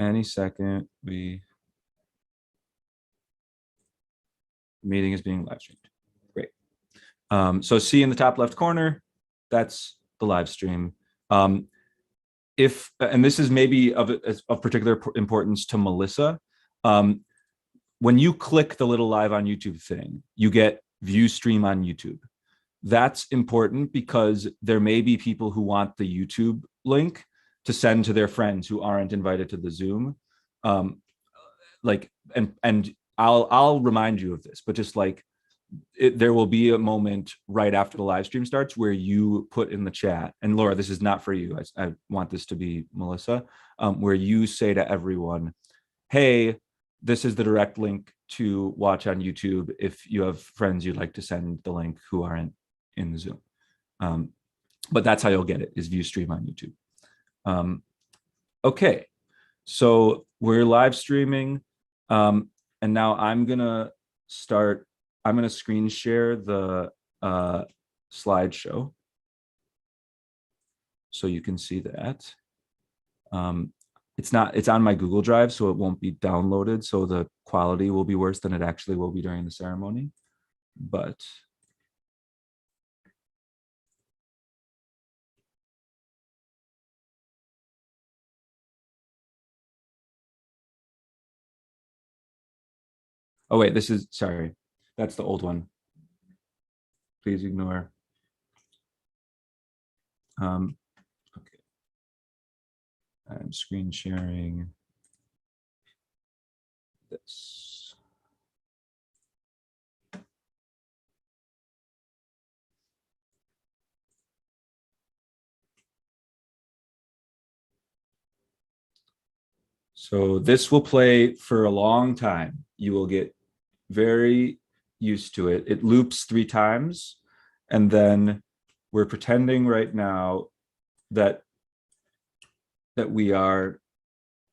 any second, meeting is being live streamed. Great. So see in the top left corner, that's the live stream. And this is maybe of particular importance to Melissa, when you click the little live on YouTube thing, you get view stream on YouTube. That's important because there may be people who want the YouTube link to send to their friends who aren't invited to the Zoom. And I'll remind you of this, but just like there will be a moment right after the live stream starts where you put in the chat, and Laura, this is not for you. I want this to be Melissa, where you say to everyone, hey, this is the direct link to watch on YouTube if you have friends you'd like to send the link who aren't in the Zoom. But that's how you'll get it, is view stream on YouTube. Okay, so we're live streaming. And now I'm gonna screen share the slideshow so you can see that. It's on my Google Drive, so it won't be downloaded, so the quality will be worse than it actually will be during the ceremony. But oh wait, sorry, that's the old one. Please ignore. Okay. I'm screen sharing this. So this will play for a long time. You will get very used to it. It loops 3 times, and then we're pretending right now that we are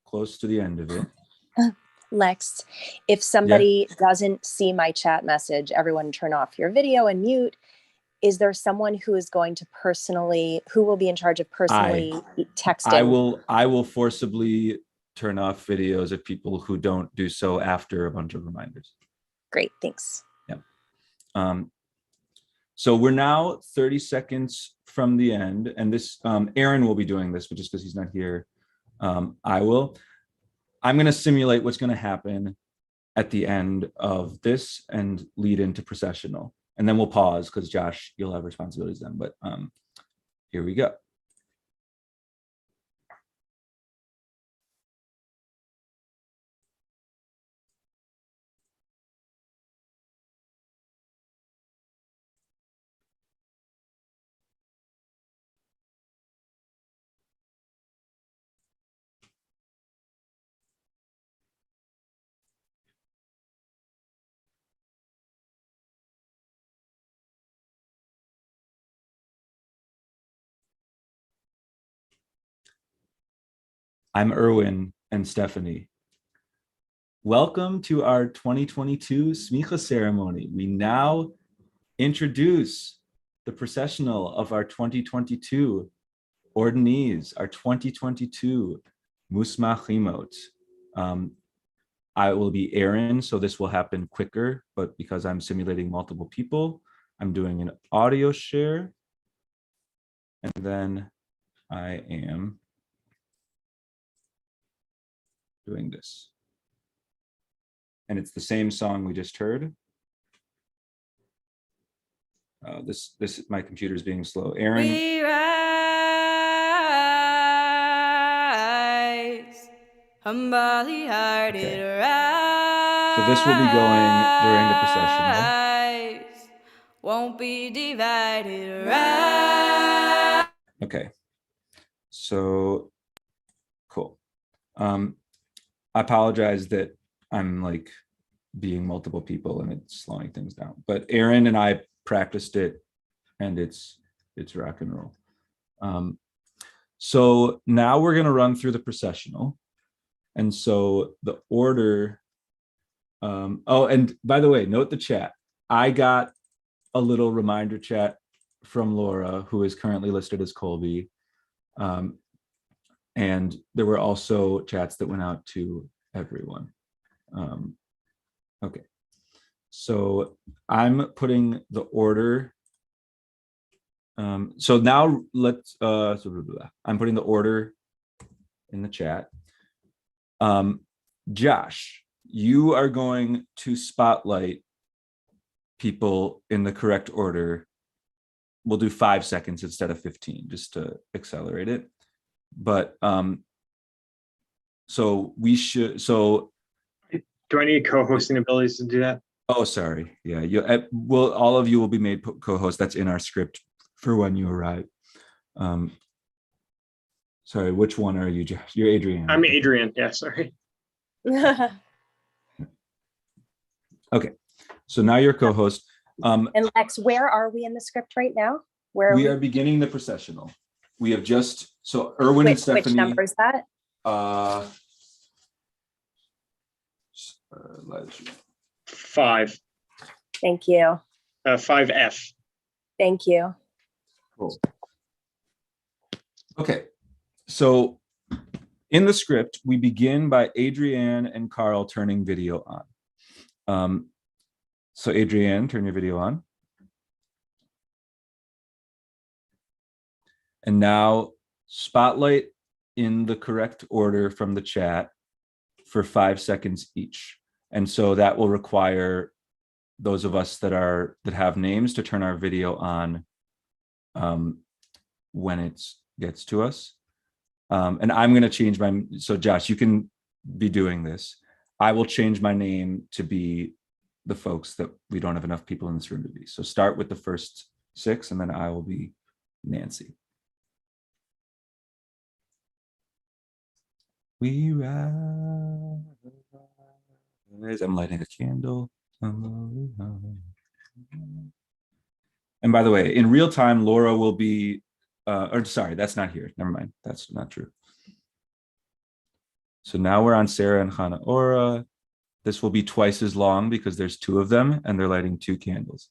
close to the end of it. Lex, if somebody doesn't see my chat message, everyone turn off your video and mute. Is there someone who is going to who will be in charge of personally texting? I will forcibly turn off videos of people who don't do so after a bunch of reminders. Great, thanks. Yeah. So we're now 30 seconds from the end, and this Aaron will be doing this, but just because he's not here, I will. I'm going to simulate what's going to happen at the end of this and lead into processional, and then we'll pause because Josh, you'll have responsibilities then. But here we go. I'm Erwin and Stephanie. Welcome to our 2022 Smicha ceremony. We now introduce the processional of our 2022 ordinees, our 2022 musmachimot. I will be Aaron, so this will happen quicker, but because I'm simulating multiple people, I'm doing an audio share, and then I am doing this. And it's the same song we just heard. My computer is being slow. Aaron. We rise, humbly hearted rise. So this will be going during the processional. Won't be divided. Rise. Okay. So cool. I apologize that I'm like being multiple people and it's slowing things down. But Aaron and I practiced it, and it's rock and roll. So now we're gonna run through the processional, and so the order. Oh, and by the way, note the chat. I got a little reminder chat from Laura, who is currently listed as Colby, And there were also chats that went out to everyone. Okay. So I'm putting the order. So now let's, I'm putting the order in the chat. Josh, you are going to spotlight people in the correct order. We'll do 5 seconds instead of 15, just to accelerate it. But so we should, so. Do I need co-hosting abilities to do that? Oh, sorry. Yeah, you well, all of you will be made co-host. That's in our script for when you arrive. Sorry, which one are you, Josh? You're Adrienne. I'm Adrienne. Yeah, sorry. Okay, so now you're co-host. And Lex, where are we in the script right now? Where we are beginning the processional. We have just, so Erwin and Stephanie. Which number is that? Uh, 5. Thank you. 5F. Thank you. Cool. Okay, so in the script, we begin by Adrienne and Carl turning video on. So Adrienne, turn your video on. And now spotlight in the correct order from the chat for 5 seconds each. And so that will require those of us that have names to turn our video on when it gets to us. And I'm going to change so Josh, you can be doing this. I will change my name to be the folks that we don't have enough people in this room to be. So start with the first 6, and then I will be Nancy. We rise. I'm lighting a candle. And by the way, in real time, Laura will be, or sorry, that's not here. Never mind. That's not true. So now we're on Sarah and Hannah Ora. This will be twice as long because there's 2 of them and they're lighting 2 candles.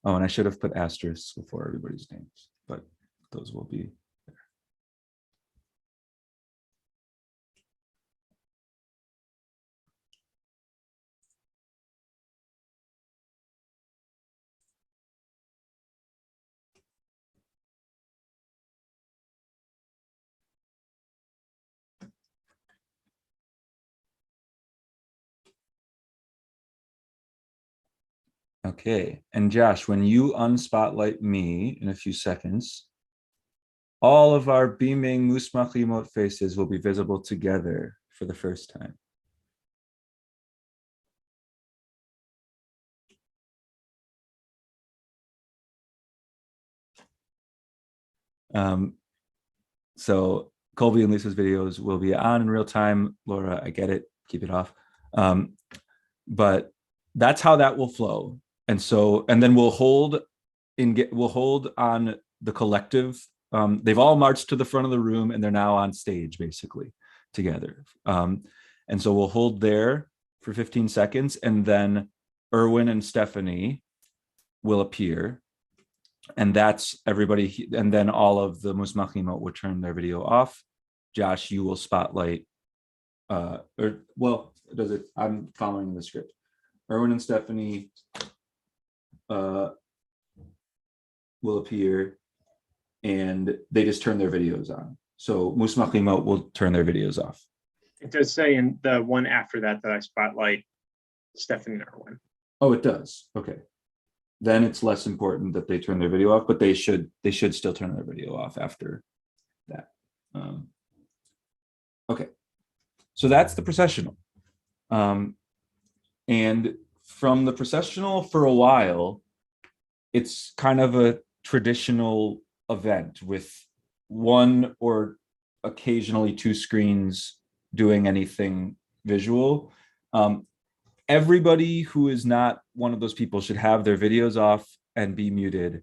Oh, and I should have put asterisks before everybody's names, but those will be there. Okay, and Josh, when you unspotlight me in a few seconds, all of our beaming Musmach emote faces will be visible together for the first time. So Colby and Lisa's videos will be on in real time. Laura, I get it, keep it off. But that's how that will flow. And so, and then we'll hold on the collective. They've all marched to the front of the room and they're now on stage basically together. And so we'll hold there for 15 seconds and then Erwin and Stephanie will appear. And that's everybody. And then all of the Musmach emote will turn their video off. Josh, you will spotlight, I'm following the script. Erwin and Stephanie will appear and they just turn their videos on. So Musmach emote will turn their videos off. It does say in the one after that I spotlight Stephanie and Erwin. Oh, it does. Okay. Then it's less important that they turn their video off, but they should still turn their video off after that. Okay. So that's the processional. And from the processional for a while, it's kind of a traditional event with 1 or occasionally 2 screens doing anything visual. Everybody who is not one of those people should have their videos off and be muted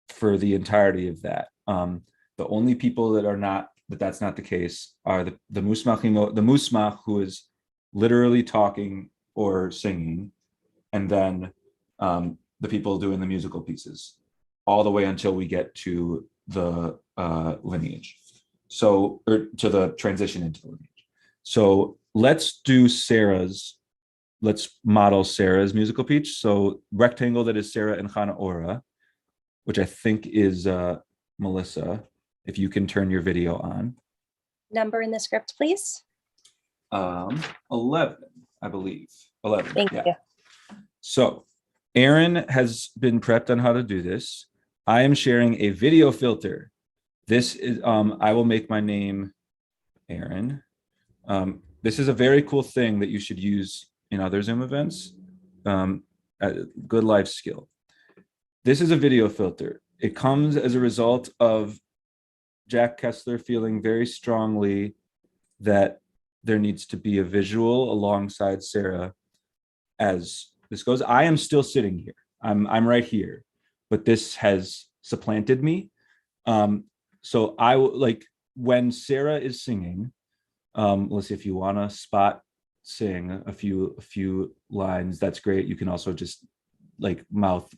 for the entirety of that. The only people that are not, that's not the case, are the Musmach emote, the Musmach who is literally talking or singing, and then the people doing the musical pieces, all the way until we get to the lineage. So, or to the transition into the lineage. So let's model Sarah's musical piece. So rectangle that is Sarah and Chana Ora, which I think is Melissa, if you can turn your video on. Number in the script, please. 11, I believe. 11. Thank you. So Aaron has been prepped on how to do this. I am sharing a video filter. This is, I will make my name Aaron. This is a very cool thing that you should use in other Zoom events. A good life skill. This is a video filter. It comes as a result of Jack Kessler feeling very strongly that there needs to be a visual alongside Sarah as this goes. I am still sitting here. I'm right here, but this has supplanted me. So I like when Sarah is singing, let's see, if you want to spot sing a few lines, that's great. You can also just like mouth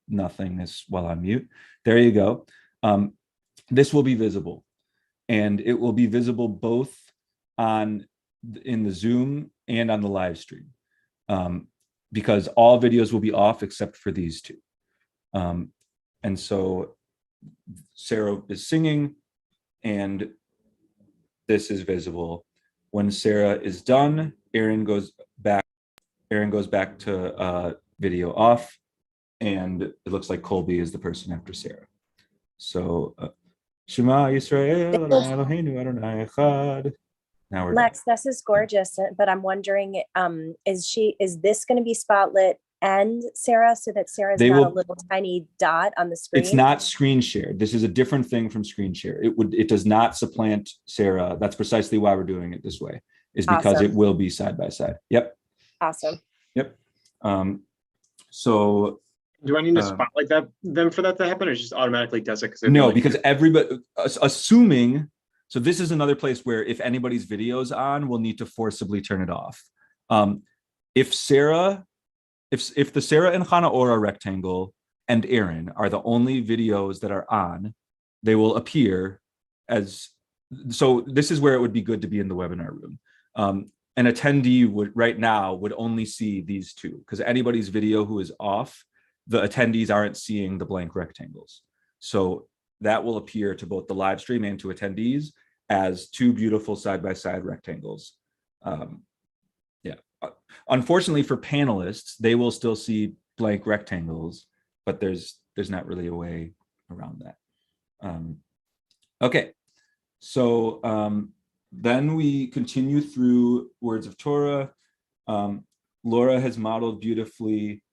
nothingness while on mute. There you go. This will be visible, and it will be visible both in the Zoom and on the live stream, because all videos will be off except for these two. And so Sarah is singing, and this is visible. When Sarah is done, Aaron goes back to video off, and it looks like Colby is the person after Sarah. So Shema Yisrael Eloheinu Adonai Echad. Now we're Lex, this is gorgeous, but I'm wondering, is this going to be spotlit and Sarah, so that Sarah's not a little tiny dot on the screen? It's not screen shared. This is a different thing from screen share. It does not supplant Sarah. That's precisely why we're doing it this way, is because Awesome. it will be side by side. Yep. Awesome. Yep. So do I need to spotlight them for that to happen, or just automatically does it? No, because everybody, assuming, so this is another place where if anybody's video is on, we'll need to forcibly turn it off. If the Sarah and Chana Ora rectangle and Aaron are the only videos that are on, they will appear as, so this is where it would be good to be in the webinar room. An attendee would only see these two, because anybody's video who is off, the attendees aren't seeing the blank rectangles. So that will appear to both the live stream and to attendees as two beautiful side-by-side rectangles. Unfortunately for panelists, they will still see blank rectangles, but there's not really a way around that. Okay, so then we continue through Words of Torah. Laura has modeled beautifully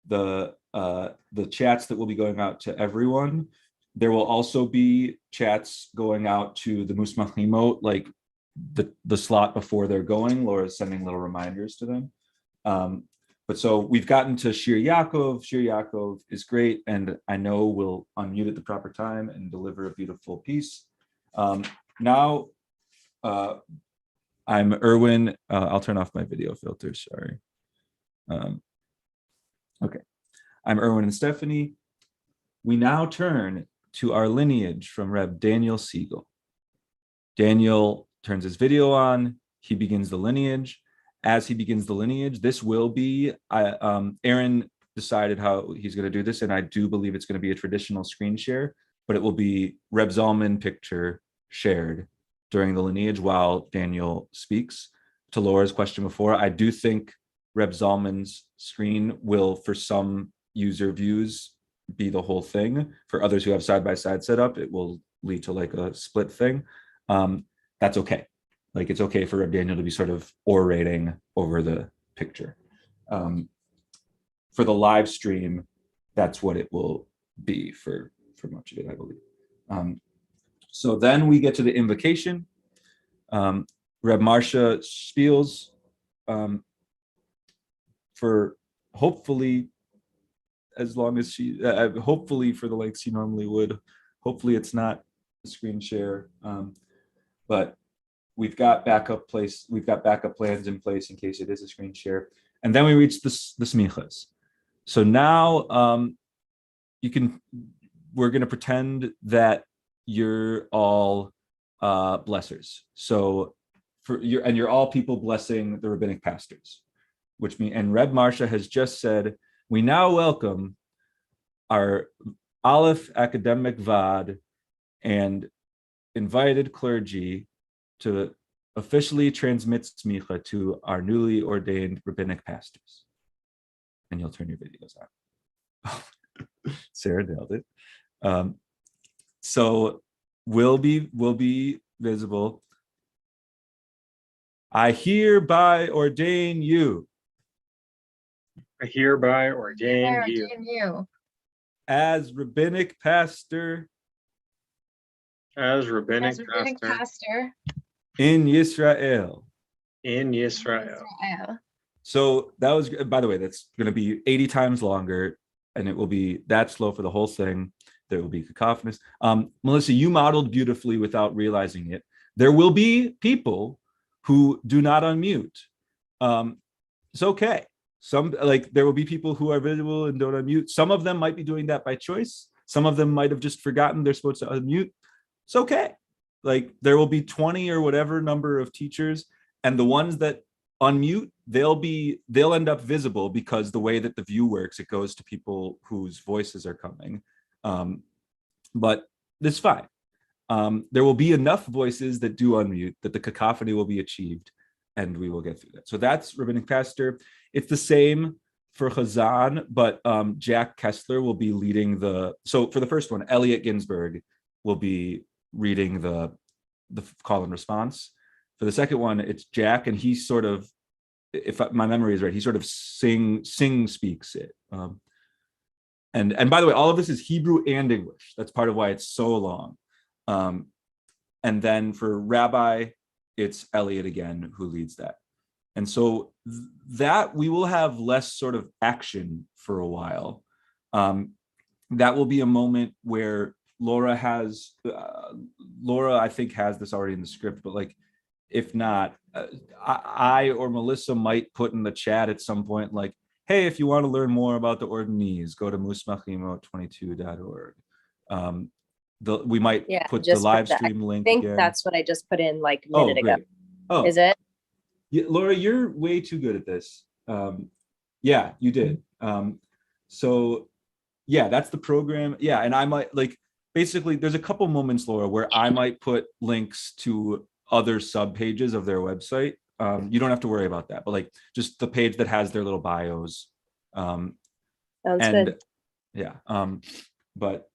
the chats that will be going out to everyone. There will also be chats going out to the Musmachimot, like the slot before they're going. Laura's sending little reminders to them. But so we've gotten to Shir Yaakov. Shir Yaakov is great, and I know we'll unmute at the proper time and deliver a beautiful piece. Now I'm Erwin. I'll turn off my video filter, sorry. Okay, I'm Erwin and Stephanie. We now turn to our lineage from Reb Daniel Siegel. Daniel turns his video on, he begins the lineage. As he begins the lineage, this will be, Aaron decided how he's going to do this, and I do believe it's going to be a traditional screen share, but it will be Reb Zalman picture shared during the lineage while Daniel speaks. To Laura's question before, I do think Reb Zalman's screen will, for some user views, be the whole thing. For others who have side-by-side setup, it will lead to like a split thing. That's okay. Like, it's okay for Reb Daniel to be sort of orating over the picture. For the live stream, that's what it will be for much of it, I believe. So then we get to the invocation. Reb Marsha spiels for hopefully as long as she, hopefully for the length she normally would. Hopefully it's not a screen share, but we've got backup plans in place in case it is a screen share. And then we reach the smichas. So now we're going to pretend that you're all blessers. So you're all people blessing the rabbinic pastors, which means, and Reb Marsha has just said, we now welcome our Aleph academic Vad and invited clergy to officially transmit smicha to our newly ordained rabbinic pastors. And you'll turn your videos on. Sarah nailed it. So will be visible. I hereby ordain you. I hereby ordain you As rabbinic pastor. As rabbinic pastor in Yisrael. In Yisrael. So that was, by the way, that's going to be 80 times longer, and it will be that slow for the whole thing. There will be cacophonous. Melissa, you modeled beautifully without realizing it. There will be people who do not unmute. It's okay. There will be people who are visible and don't unmute. Some of them might be doing that by choice. Some of them might have just forgotten they're supposed to unmute. It's okay. Like there will be 20 or whatever number of teachers, and the ones that unmute, they'll end up visible because the way that the view works, it goes to people whose voices are coming. But it's fine. There will be enough voices that do unmute that the cacophony will be achieved, and we will get through that. So that's rabbinic pastor. It's the same for Chazan, but Jack Kessler will be leading so for the first one, Elliot Ginsberg will be reading the call and response. For the second one, it's Jack, and he sort of, if my memory is right, he sort of sing speaks it. And by the way, all of this is Hebrew and English. That's part of why it's so long. And then for Rabbi, it's Elliot again who leads that. And so that we will have less sort of action for a while. That will be a moment where Laura, I think, has this already in the script, but like, if not, I or Melissa might put in the chat at some point, like, hey, if you want to learn more about the ordinese, go to musmachimo22.org. We might put the live stream link. I think again. That's what I just put in like a minute ago. Oh, is it? Yeah, Laura, you're way too good at this. Yeah, you did. So yeah, that's the program. Yeah, and I might basically there's a couple moments, Laura, where I might put links to other sub pages of their website. You don't have to worry about that, but just the page that has their little bios. Sounds good. Yeah, but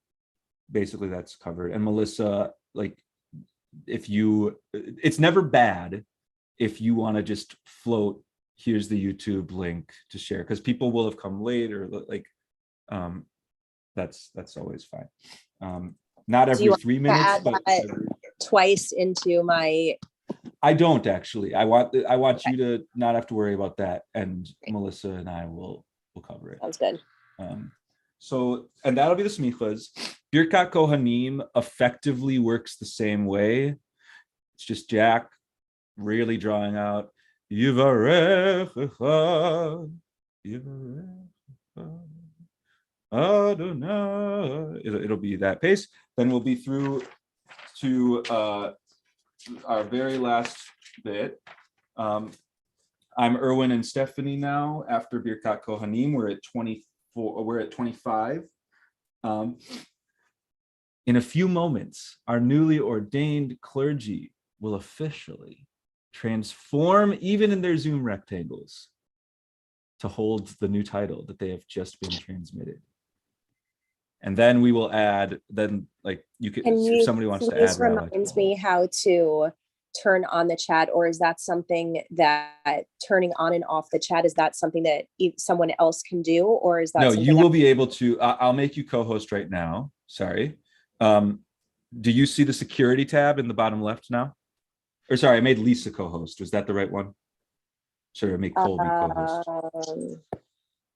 basically that's covered. And Melissa, it's never bad if you want to just float, here's the YouTube link to share, because people will have come late, or that's always fine. Not every 3 minutes, but twice into my. I don't actually. I want you to not have to worry about that, and Melissa and I will cover it. Sounds good. So, and that'll be the smichas. Birkat Kohanim effectively works the same way. It's just Jack really drawing out Yivarechecha, Yivarechecha, Adonai. It'll be that pace. Then we'll be through to our very last bit. I'm Erwin and Stephanie now. After Birkat Kohanim, we're at 24. We're at 25. In a few moments, our newly ordained clergy will officially transform, even in their Zoom rectangles, to hold the new title that they have just been transmitted. And then we will add, you could, if somebody wants to add. This reminds me how to turn on the chat, or is that something that turning on and off the chat, is that something that someone else can do, or is that? No, you will be able to. I'll make you co-host right now. Sorry. Do you see the security tab in the bottom left now? Or sorry, I made Lisa co-host. Was that the right one? Sorry, I make Colby co-host.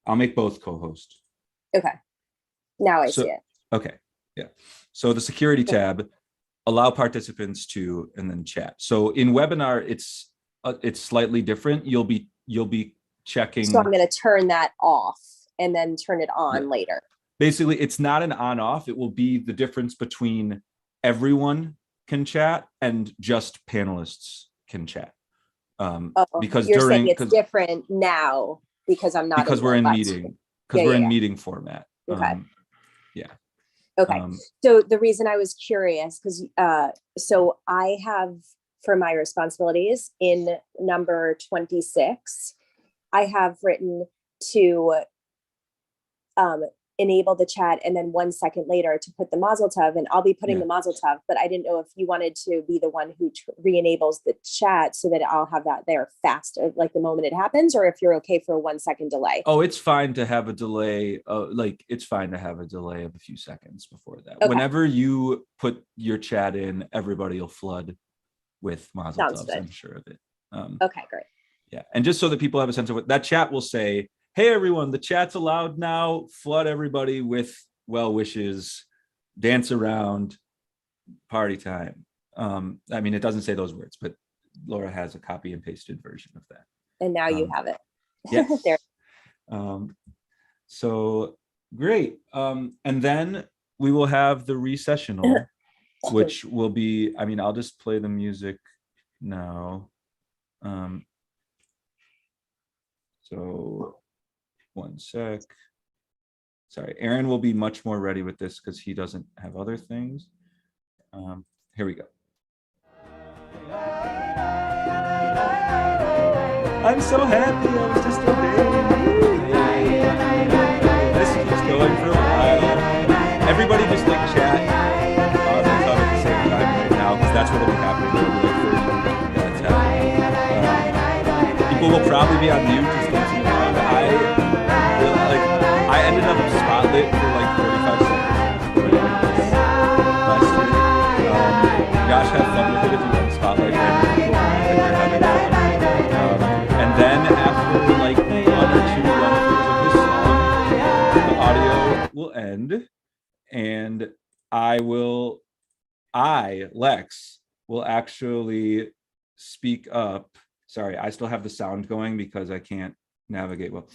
I'll make both co-host. Okay. Now I see it. Okay. Yeah. So the security tab allow participants to, and then chat. So in webinar, it's slightly different. You'll be checking. So I'm going to turn that off and then turn it on later. Basically, it's not an on off. It will be the difference between everyone can chat and just panelists can chat. Because you're saying it's different now because I'm not because we're in meeting meeting format. Okay. Yeah. Okay. So the reason I was curious, because so I have, for my responsibilities in number 26, I have written to enable the chat, and then 1 second later to put the mazel tov, and I'll be putting the mazel tov, but I didn't know if you wanted to be the one who re-enables the chat so that I'll have that there fast, like the moment it happens, or if you're okay for a 1 second delay. Oh, it's fine to have a delay. It's fine to have a delay of a few seconds before that. Okay. Whenever you put your chat in, everybody will flood with mazel tovs. I'm sure of it. Okay, great. Yeah, and just so that people have a sense of what that chat will say, hey everyone, the chat's allowed now, flood everybody with well wishes, dance around, party time. I mean, it doesn't say those words, but Laura has a copy and pasted version of that. And now you have it. Yes. There. So great. And then we will have the recessional, which will be, I mean, I'll just play the music now. So 1 sec. Sorry, Aaron will be much more ready with this because he doesn't have other things. Here we go. I'm so happy I was just ordained. This keeps going for a while. Everybody just like chat at the same time right now, because that's what'll be happening. It'll be like 30 minutes happening. People will probably be on mute just dancing around. I ended up spotlit for like 45 seconds last year. Josh, have fun with it if you want spotlight. And then after like 1 or 2 run-throughs of this song, the audio will end, and Lex, will actually speak up. Sorry, I still have the sound going because I can't navigate well.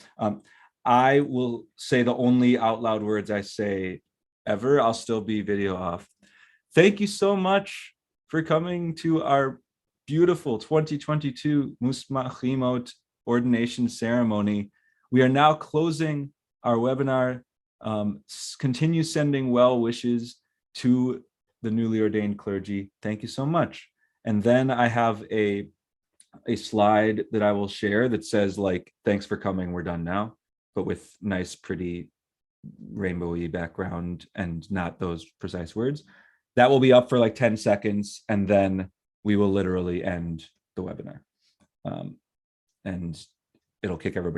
I will say the only out loud words I say ever. I'll still be video off. Thank you so much for coming to our beautiful 2022 Musmachimot ordination ceremony. We are now closing our webinar. Continue sending well wishes to the newly ordained clergy. Thank you so much. And then I have a slide that I will share that says like, thanks for coming, we're done now, but with nice, pretty rainbowy background and not those precise words. That will be up for like 10 seconds, and then we will literally end the webinar. And it'll kick everybody